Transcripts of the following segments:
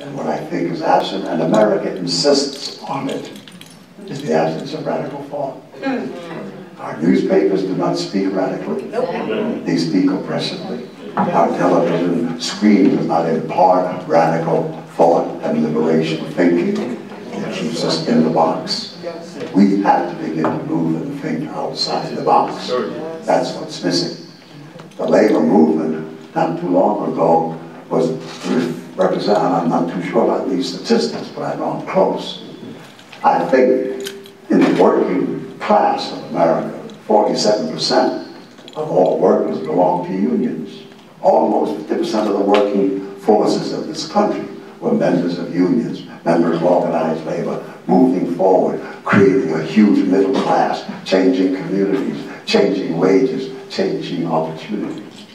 And what I think is absent, and America insists on it, is the absence of radical thought. Our newspapers do not speak radically. They speak oppressively. Our television screen does not impart radical thought and liberation thinking. It keeps us in the box. We have to begin to move and think outside the box. That's what's missing. The labor movement, not too long ago, was represented, I'm not too sure about these statistics, but I know I'm close. I think in the working class of America, 47% of all workers belong to unions. Almost 50% of the working forces of this country were members of unions, members of organized labor, moving forward, creating a huge middle class, changing communities, changing wages, changing opportunities.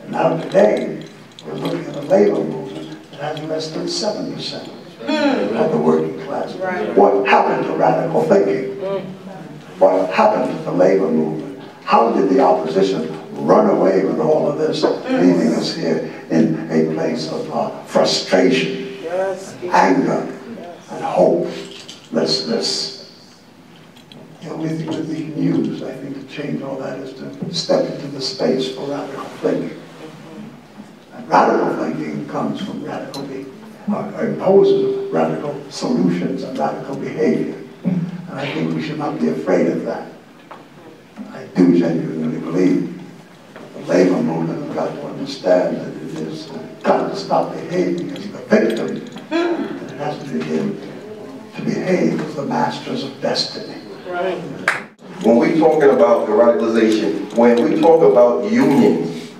And now today, we're looking at a labor movement that has less than 7% of the working class. What happened to radical thinking? What happened to the labor movement? How did the opposition run away with all of this, leaving us here in a place of frustration, anger, and hopelessness? The only thing that we can use, I think, to change all that is to step into the space for radical thinking. And radical thinking comes from radical imposes radical solutions and radical behavior. And I think we should not be afraid of that. I do genuinely believe the labor movement has got to understand that it has got to stop behaving as the victim, and it has to begin to behave as the masters of destiny. Right. When we're talking about the radicalization, when we talk about unions,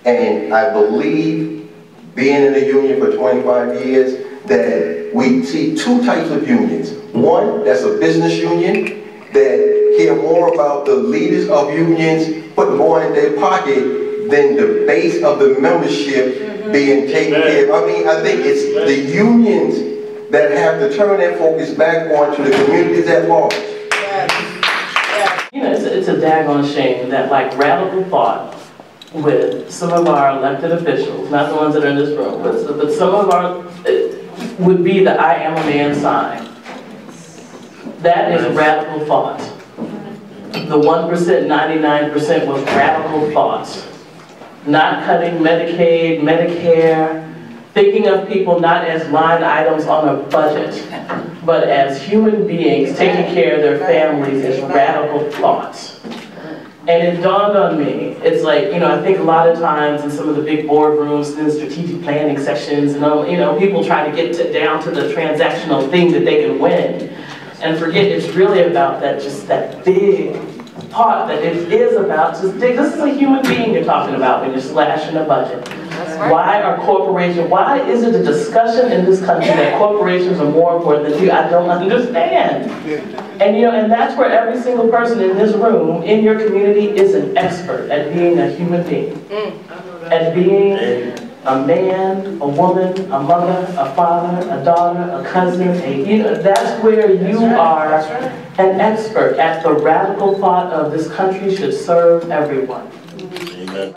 and I believe being in a union for 25 years, that we see two types of unions. One, that's a business union that care more about the leaders of unions, put more in their pocket than the base of the membership being taken care of. I mean, I think it's the unions that have to turn their focus back onto the communities at large. You know, it's a daggone shame that, like, radical thought with some of our elected officials, not the ones that are in this room, but some of our, would be the I am a man sign. That is radical thought. The 1%, 99% was radical thought. Not cutting Medicaid, Medicare, thinking of people not as line items on a budget, but as human beings taking care of their families is radical thought. And it dawned on me, it's like, you know, I think a lot of times in some of the big boardrooms and the strategic planning sessions, and you know, people try to get down to the transactional thing that they can win, and forget it's really about that, just that big part that it is about. Just this is a human being you're talking about when you're slashing a budget. Why are corporations, why is it a discussion in this country that corporations are more important than you? I don't understand. And you know, and that's where every single person in this room, in your community, is an expert at being a human being. At being a man, a woman, a mother, a father, a daughter, a cousin, you know, that's where you are an expert at the radical thought of this country should serve everyone.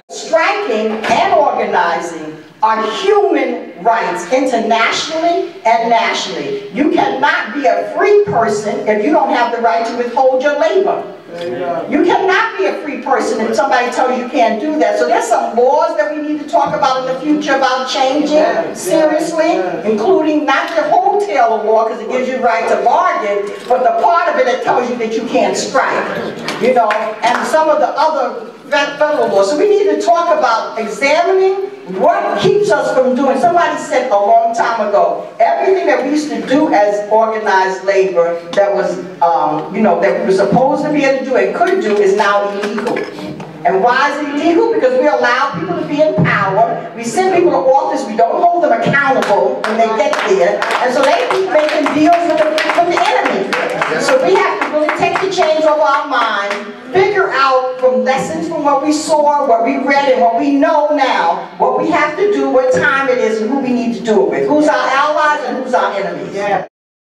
Striking and organizing are human rights internationally and nationally. You cannot be a free person if you don't have the right to withhold your labor. You cannot be a free person if somebody tells you can't do that. So there's some laws that we need to talk about in the future about changing seriously, including not the wholesale law because it gives you the right to bargain, but the part of it that tells you that you can't strike, you know, and some of the other federal laws. So we need to talk about examining what keeps us from doing. Somebody said a long time ago, everything that we used to do as organized labor that was, you know, that we were supposed to be able to do and could do is now illegal. And why is it illegal? Because we allow people to be in power. We send people to office. We don't hold them accountable when they get there. And so they keep making deals with the enemy. So we have to really take the chains off our mind, figure out from lessons from what we saw, what we read, and what we know now, what we have to do, what time it is, and who we need to do it with. Who's our allies and who's our enemies.